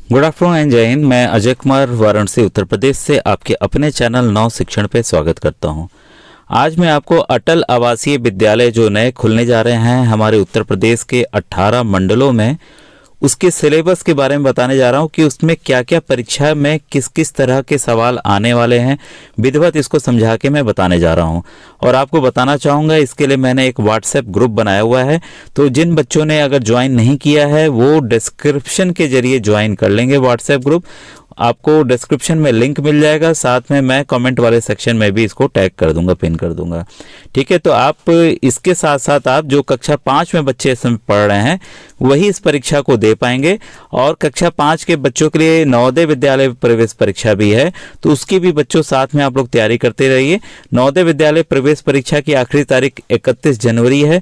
Good afternoon and जय हिंद। मैं अजय कुमार वाराणसी उत्तर प्रदेश से आपके अपने चैनल नव शिक्षण पे स्वागत करता हूं। आज मैं आपको अटल आवासीय विद्यालय जो नए खुलने जा रहे हैं हमारे उत्तर प्रदेश के 18 मंडलों में, उसके सिलेबस के बारे में बताने जा रहा हूं कि उसमें क्या क्या परीक्षा में किस किस तरह के सवाल आने वाले हैं, विधिवत इसको समझा के मैं बताने जा रहा हूं। और आपको बताना चाहूँगा, इसके लिए मैंने एक व्हाट्सएप ग्रुप बनाया हुआ है, तो जिन बच्चों ने अगर ज्वाइन नहीं किया है वो डिस्क्रिप्शन के जरिए ज्वाइन कर लेंगे व्हाट्सएप ग्रुप। आपको डिस्क्रिप्शन में लिंक मिल जाएगा, साथ में मैं कमेंट वाले सेक्शन में भी इसको टैग कर दूंगा, पिन कर दूंगा। ठीक है, तो आप इसके साथ साथ आप जो कक्षा 5 में बच्चे इस समय पढ़ रहे हैं वही इस परीक्षा को दे पाएंगे। और कक्षा 5 के बच्चों के लिए नवोदय विद्यालय प्रवेश परीक्षा भी है, तो उसकी भी बच्चों साथ में आप लोग तैयारी करते रहिए। नवोदय विद्यालय प्रवेश परीक्षा की आखिरी तारीख 31 जनवरी है।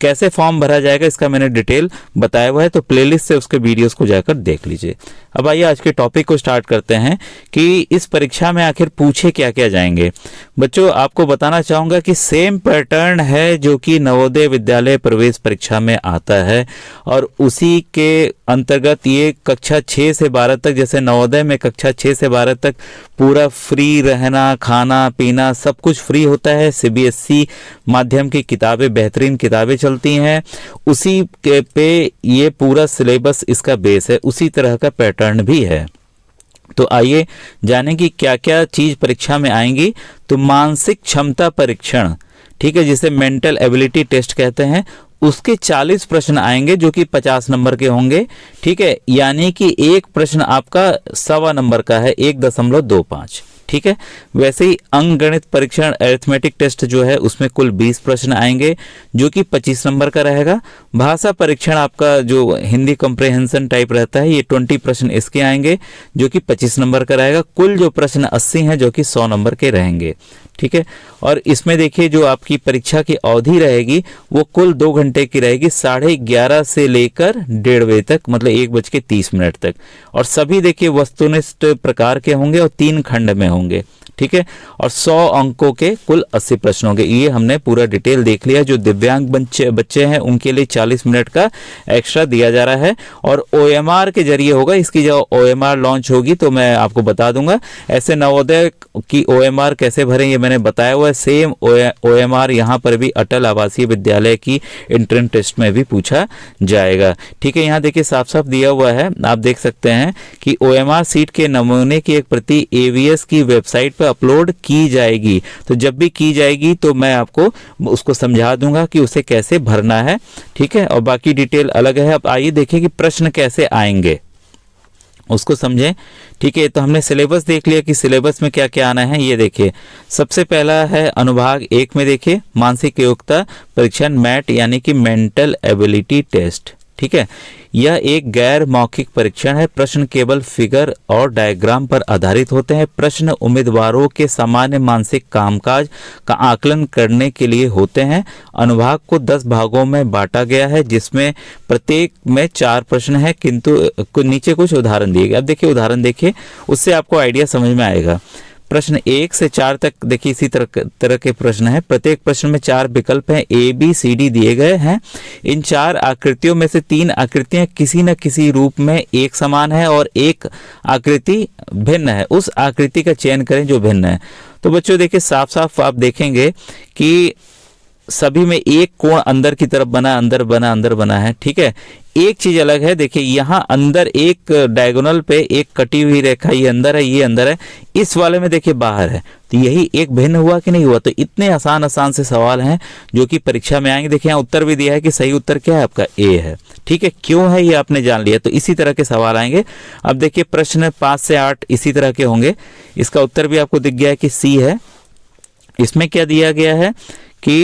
कैसे फॉर्म भरा जाएगा इसका मैंने डिटेल बताया हुआ है, तो प्लेलिस्ट से उसके वीडियोस को जाकर देख लीजिए। अब आइए आज के टॉपिक को स्टार्ट करते हैं कि इस परीक्षा में आखिर पूछे क्या क्या जाएंगे। बच्चों, आपको बताना चाहूंगा कि सेम पैटर्न है जो कि नवोदय विद्यालय प्रवेश परीक्षा में आता है, और उसी के अंतर्गत ये कक्षा 6 से 12 तक, जैसे नवोदय में कक्षा 6 से 12 तक पूरा फ्री रहना, खाना पीना सब कुछ फ्री होता है। सीबीएसई माध्यम की किताबें, बेहतरीन किताबें चलती हैं, उसी के पे ये पूरा सिलेबस इसका बेस है, उसी तरह का पैटर्न भी है। तो आइए जानें कि क्या क्या चीज परीक्षा में आएंगी। तो मानसिक क्षमता परीक्षण, ठीक है, जिसे मेंटल एबिलिटी टेस्ट कहते हैं, उसके 40 प्रश्न आएंगे जो कि 50 नंबर के होंगे। ठीक है, यानी कि एक प्रश्न आपका 1.25 नंबर का है, 1.25। ठीक है, वैसे ही अंकगणित परीक्षण अरिथमेटिक टेस्ट जो है उसमें कुल 20 प्रश्न आएंगे जो कि 25 नंबर का रहेगा। भाषा परीक्षण आपका जो हिंदी कॉम्प्रिहेंशन टाइप रहता है, ये 20 प्रश्न इसके आएंगे जो कि 25 नंबर का रहेगा। कुल जो प्रश्न 80 हैं जो कि 100 नंबर के रहेंगे। ठीक है, और इसमें देखिए जो आपकी परीक्षा की अवधि रहेगी वो कुल 2 घंटे की रहेगी, 11:30 से लेकर 1:30 बजे तक, मतलब 1:30 तक। और सभी देखिए वस्तुनिष्ठ प्रकार के होंगे और 3 खंड में होंगे। ठीक है, और 100 अंकों के कुल 80 प्रश्न होंगे। ये हमने पूरा डिटेल देख लिया। जो दिव्यांग बच्चे हैं उनके लिए 40 मिनट का एक्स्ट्रा दिया जा रहा है, और ओएमआर के जरिए होगा। इसकी जो ओएमआर लॉन्च होगी तो मैं आपको बता दूंगा। ऐसे नवोदय की ओएमआर कैसे भरें ये मैंने बताया हुआ है। सेम ओएमआर यहाँ पर भी अटल आवासीय विद्यालय की एंट्रेंस टेस्ट में भी पूछा जाएगा। ठीक है, यहाँ देखिए साफ साफ दिया हुआ है, आप देख सकते हैं कि ओएमआर सीट के नमूने की एक प्रति एवीएस की वेबसाइट पर अपलोड की जाएगी। तो जब भी की जाएगी तो मैं आपको उसको समझा दूंगा कि उसे कैसे भरना है। ठीक है, और बाकी डिटेल अलग है। अब आइए देखें कि प्रश्न कैसे आएंगे, उसको समझें। ठीक है, तो हमने सिलेबस देख लिया कि सिलेबस में क्या क्या आना है। ये देखिए, सबसे पहला है अनुभाग 1 में देखिए मानसिक योग्यता परीक्षण, मैट यानी कि मेंटल एबिलिटी टेस्ट। ठीक है, यह एक गैर मौखिक परीक्षण है। प्रश्न केवल फिगर और डायग्राम पर आधारित होते हैं। प्रश्न उम्मीदवारों के सामान्य मानसिक कामकाज का आकलन करने के लिए होते हैं। अनुभाग को 10 भागों में बांटा गया है, जिसमें प्रत्येक में 4 प्रश्न है, किंतु नीचे कुछ उदाहरण दिए गए। अब देखिए उदाहरण देखिए, उससे आपको आइडिया समझ में आएगा। प्रश्न 1 से 4 तक देखिए इसी तरह के प्रश्न हैं। प्रत्येक प्रश्न में 4 विकल्प हैं, ए बी सी डी दिए गए हैं। इन 4 आकृतियों में से 3 आकृतियां किसी न किसी रूप में एक समान है और एक आकृति भिन्न है। उस आकृति का चयन करें जो भिन्न है। तो बच्चों देखिए साफ साफ आप देखेंगे कि सभी में एक कोण अंदर की तरफ बना, अंदर बना, अंदर बना है। ठीक है, एक चीज अलग है, देखिए यहाँ अंदर एक डायगोनल पे एक कटी हुई रेखा, ये अंदर है, ये अंदर है, इस वाले में देखिए बाहर है। तो यही एक भिन्न हुआ कि नहीं हुआ। तो इतने आसान आसान से सवाल हैं जो कि परीक्षा में आएंगे। देखिए यहाँ उत्तर भी दिया है कि सही उत्तर क्या है आपका, ए है। ठीक है, क्यों है ये आपने जान लिया। तो इसी तरह के सवाल आएंगे। अब देखिए प्रश्न 5 से 8 इसी तरह के होंगे। इसका उत्तर भी आपको दिख गया है कि सी है। इसमें क्या दिया गया है कि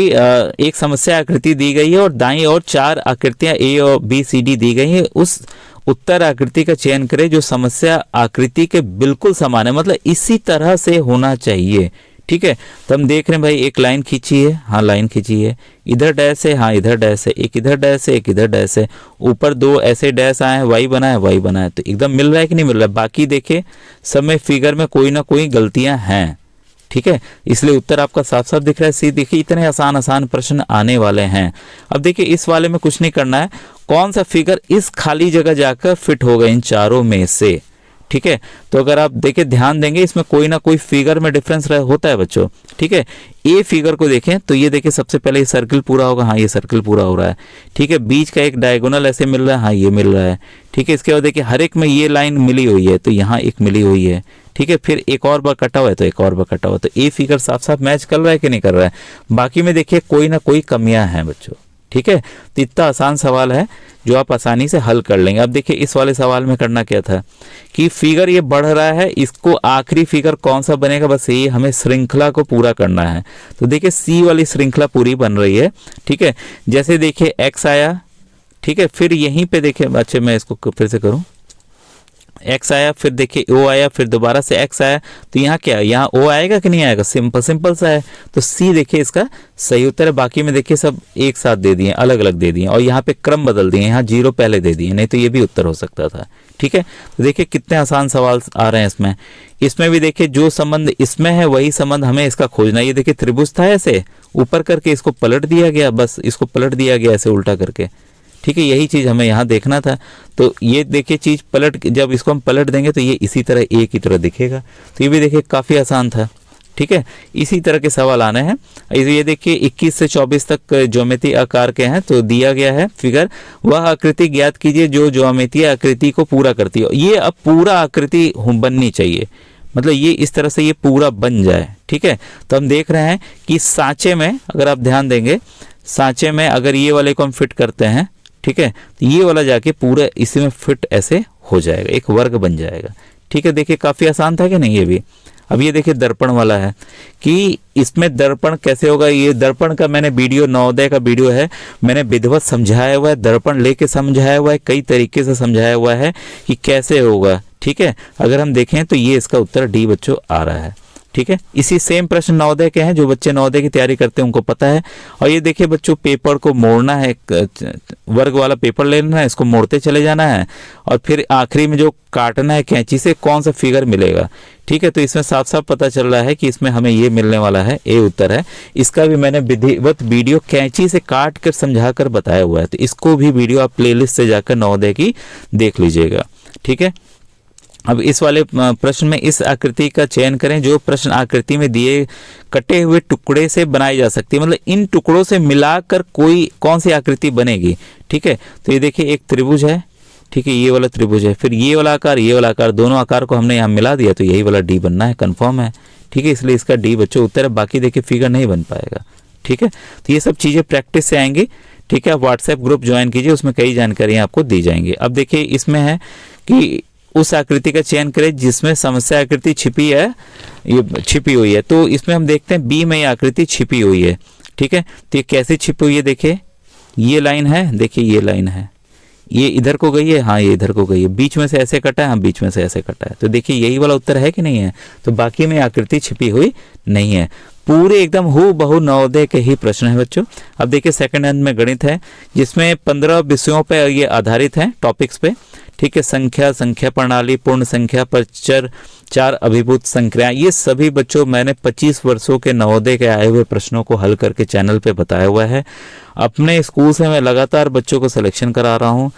एक समस्या आकृति दी गई है और दाईं ओर 4 आकृतियां ए और बी सी डी दी गई हैं। उस उत्तर आकृति का चयन करें जो समस्या आकृति के बिल्कुल समान है, मतलब इसी तरह से होना चाहिए। ठीक है, तो हम देख रहे हैं भाई, एक लाइन खींची है, हाँ लाइन खींची है, इधर डैश है, हाँ इधर डैश है, एक इधर डैश है, एक इधर डैश है, ऊपर 2 ऐसे डैश आए हैं, वाई बना है, वाई बना है। तो एकदम मिल रहा है कि नहीं मिल रहा है। बाकी देखिए सब में फिगर में कोई ना कोई गलतियां हैं। ठीक है, इसलिए उत्तर आपका साफ साफ दिख रहा है सी। देखिए इतने आसान आसान प्रश्न आने वाले हैं। अब देखिए इस वाले में कुछ नहीं करना है, कौन सा फिगर इस खाली जगह जाकर फिट होगा इन चारों में से, ठीक है। तो अगर आप देखिए ध्यान देंगे इसमें कोई ना कोई फिगर में डिफरेंस होता है बच्चों, ठीक है। ए फिगर को देखें तो ये देखिए सबसे पहले ये सर्किल पूरा होगा, हाँ ये सर्किल पूरा हो रहा है, ठीक है। बीच का एक डायगोनल ऐसे मिल रहा है, हाँ ये मिल रहा है, ठीक है। इसके बाद देखिए हर एक में ये लाइन मिली हुई है, तो यहाँ एक मिली हुई है, ठीक है। फिर एक और बार कटा हुआ है तो एक और बार कटा हुआ है, तो ए फिगर साफ साफ मैच कर रहा है कि नहीं कर रहा है। बाकी में देखिए कोई ना कोई कमियां हैं बच्चों, ठीक है। तो इतना आसान सवाल है जो आप आसानी से हल कर लेंगे। अब देखिए इस वाले सवाल में करना क्या था कि फिगर ये बढ़ रहा है, इसको आखिरी फिगर कौन सा बनेगा, बस ये हमें श्रृंखला को पूरा करना है। तो देखिए सी वाली श्रृंखला पूरी बन रही है, ठीक है। जैसे देखिए एक्स आया, ठीक है, फिर यहीं पे देखिए, अच्छा मैं इसको फिर से करूं, एक्स आया, फिर देखिए ओ आया, फिर दोबारा से एक्स आया, तो यहाँ क्या है, यहाँ ओ आएगा कि नहीं आएगा, सिंपल सिंपल सा है। तो सी देखिए इसका सही उत्तर है। बाकी में देखिए सब एक साथ दे दिए, अलग अलग दे दिए, और यहाँ पे क्रम बदल दिए, यहाँ 0 पहले दे दिए, नहीं तो ये भी उत्तर हो सकता था, ठीक है। तो देखिए कितने आसान सवाल आ रहे हैं इसमें। इसमें भी देखिए जो संबंध इसमें है वही संबंध हमें इसका खोजना है। ये देखिए त्रिभुज था, ऐसे ऊपर करके इसको पलट दिया गया, बस इसको पलट दिया गया ऐसे उल्टा करके, ठीक है। यही चीज हमें यहाँ देखना था। तो ये देखिए चीज पलट, जब इसको हम पलट देंगे तो ये इसी तरह ए की तरह दिखेगा। तो ये भी देखिए काफी आसान था, ठीक है। इसी तरह के सवाल आने हैं। ये देखिए 21 से 24 तक ज्योमेट्री आकार के हैं, तो दिया गया है फिगर, वह आकृति ज्ञात कीजिए जो ज्योमेट्री आकृति को पूरा करती है। ये अब पूरा आकृति बननी चाहिए, मतलब ये इस तरह से ये पूरा बन जाए, ठीक है। तो हम देख रहे हैं कि सांचे में, अगर आप ध्यान देंगे, सांचे में अगर ये वाले को हम फिट करते हैं, ठीक है, तो ये वाला जाके पूरा इसी में फिट ऐसे हो जाएगा, एक वर्ग बन जाएगा, ठीक है। देखिए काफी आसान था कि नहीं ये भी। अब ये देखिए दर्पण वाला है कि इसमें दर्पण कैसे होगा। ये दर्पण का मैंने वीडियो, नवोदय का वीडियो है, मैंने विधिवत समझाया हुआ है, दर्पण लेके समझाया हुआ है, कई तरीके से समझाया हुआ है कि कैसे होगा, ठीक है। अगर हम देखें तो ये इसका उत्तर डी बच्चों आ रहा है, ठीक है। इसी सेम प्रश्न नवोदय के हैं, जो बच्चे नवोदय की तैयारी करते हैं उनको पता है। और ये देखिए बच्चों पेपर को मोड़ना है, वर्ग वाला पेपर लेना है, इसको मोड़ते चले जाना है, और फिर आखिरी में जो काटना है कैंची से कौन सा फिगर मिलेगा, ठीक है। तो इसमें साफ साफ पता चल रहा है कि इसमें हमें ये मिलने वाला है, ए उत्तर है। इसका भी मैंने विधिवत वीडियो कैंची से काट कर समझा कर बताया हुआ है, तो इसको भी वीडियो आप प्लेलिस्ट से जाकर नवोदय की देख लीजिएगा, ठीक है। अब इस वाले प्रश्न में इस आकृति का चयन करें जो प्रश्न आकृति में दिए कटे हुए टुकड़े से बनाई जा सकती है, मतलब इन टुकड़ों से मिलाकर कोई कौन सी आकृति बनेगी, ठीक है। तो ये देखिए एक त्रिभुज है, ठीक है, ये वाला त्रिभुज है, फिर ये वाला आकार, ये वाला आकार, दोनों आकार को हमने यहाँ मिला दिया, तो यही वाला डी बनना है, कंफर्म है, ठीक है। इसलिए इसका डी बच्चों उत्तर है। बाकी देखिए फिगर नहीं बन पाएगा, ठीक है। तो ये सब चीजें प्रैक्टिस से आएंगी, ठीक है। आप व्हाट्सएप ग्रुप ज्वाइन कीजिए, उसमें कई जानकारियां आपको दी जाएंगी। अब देखिए इसमें है कि उस आकृति का चयन करें जिसमें समस्या आकृति छिपी है, ये छिपी हुई है। तो इसमें हम देखते हैं बी में ये आकृति छिपी हुई है, ठीक है। तो ये कैसे छिपी हुई है, देखिए ये लाइन है, देखिए ये लाइन है, ये इधर को गई है, हाँ ये इधर को गई है, बीच में से ऐसे कटा है, हाँ बीच में से ऐसे कटा है। तो देखिए यही वाला उत्तर है कि नहीं है। तो बाकी में आकृति छिपी हुई नहीं है, पूरे एकदम हूबहू नवोदय के ही प्रश्न है बच्चों। अब देखिए सेकंड हैंड में गणित है जिसमें 15 विषयों पे ये आधारित है, टॉपिक्स पे, ठीक है। संख्या, संख्या प्रणाली, पूर्ण संख्या पर चर, 4 अभिभूत संख्याएं, ये सभी बच्चों मैंने 25 वर्षों के नवोदय के आए हुए प्रश्नों को हल करके चैनल पे बताया हुआ है। अपने स्कूल से मैं लगातार बच्चों को सिलेक्शन करा रहा हूँ।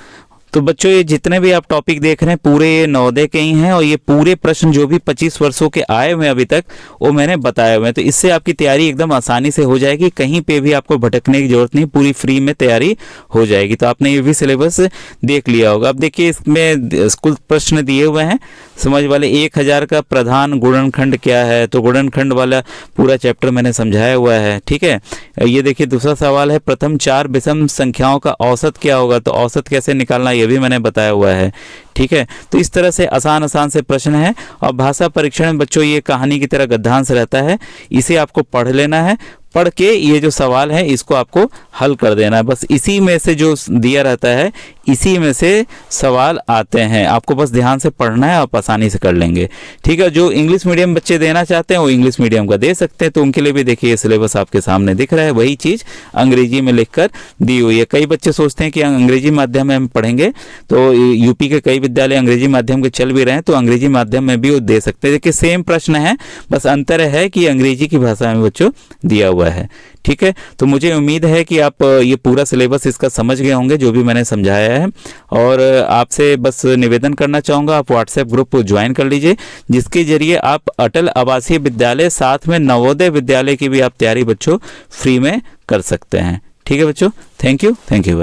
तो बच्चों ये जितने भी आप टॉपिक देख रहे हैं पूरे ये नवोदय के ही हैं, और ये पूरे प्रश्न जो भी 25 वर्षों के आए हुए हैं अभी तक वो मैंने बताए हुए हैं। तो इससे आपकी तैयारी एकदम आसानी से हो जाएगी, कहीं पे भी आपको भटकने की जरूरत नहीं, पूरी फ्री में तैयारी हो जाएगी। तो आपने ये भी सिलेबस देख लिया होगा। अब देखिए इसमें कुछ प्रश्न दिए हुए हैं समझ वाले। 1000 का प्रधान गुणनखंड क्या है, तो गुणनखंड वाला पूरा चैप्टर मैंने समझाया हुआ है, ठीक है। ये देखिए दूसरा सवाल है प्रथम 4 विषम संख्याओं का औसत क्या होगा, तो औसत कैसे निकालना ये भी मैंने बताया हुआ है, ठीक है। तो इस तरह से आसान आसान से प्रश्न है। और भाषा परीक्षण में बच्चों ये कहानी की तरह गद्यांश रहता है, इसे आपको पढ़ लेना है, पढ़ के ये जो सवाल है इसको आपको हल कर देना है। बस इसी में से जो दिया रहता है इसी में से सवाल आते हैं, आपको बस ध्यान से पढ़ना है, आप आसानी से कर लेंगे। ठीक है, जो इंग्लिश मीडियम बच्चे देना चाहते हैं वो इंग्लिश मीडियम का दे सकते हैं, तो उनके लिए भी देखिए सिलेबस आपके सामने दिख रहा है, वही चीज़ अंग्रेजी में लिखकर दी हुई है। कई बच्चे सोचते हैं कि अंग्रेजी माध्यम में हम पढ़ेंगे, तो यूपी के कई विद्यालय अंग्रेजी माध्यम के चल भी रहे हैं, तो अंग्रेजी माध्यम में भी वो दे सकते हैं। देखिए सेम प्रश्न है, बस अंतर है कि अंग्रेजी की भाषा में बच्चों दिया हुआ है। ठीक है, तो मुझे उम्मीद है कि आप ये पूरा सिलेबस इसका समझ गए होंगे जो भी मैंने समझाया है। और आपसे बस निवेदन करना चाहूँगा, आप व्हाट्सएप ग्रुप ज्वाइन कर लीजिए, जिसके जरिए आप अटल आवासीय विद्यालय साथ में नवोदय विद्यालय की भी आप तैयारी बच्चों फ्री में कर सकते हैं। ठीक है बच्चों, थैंक यू वेरी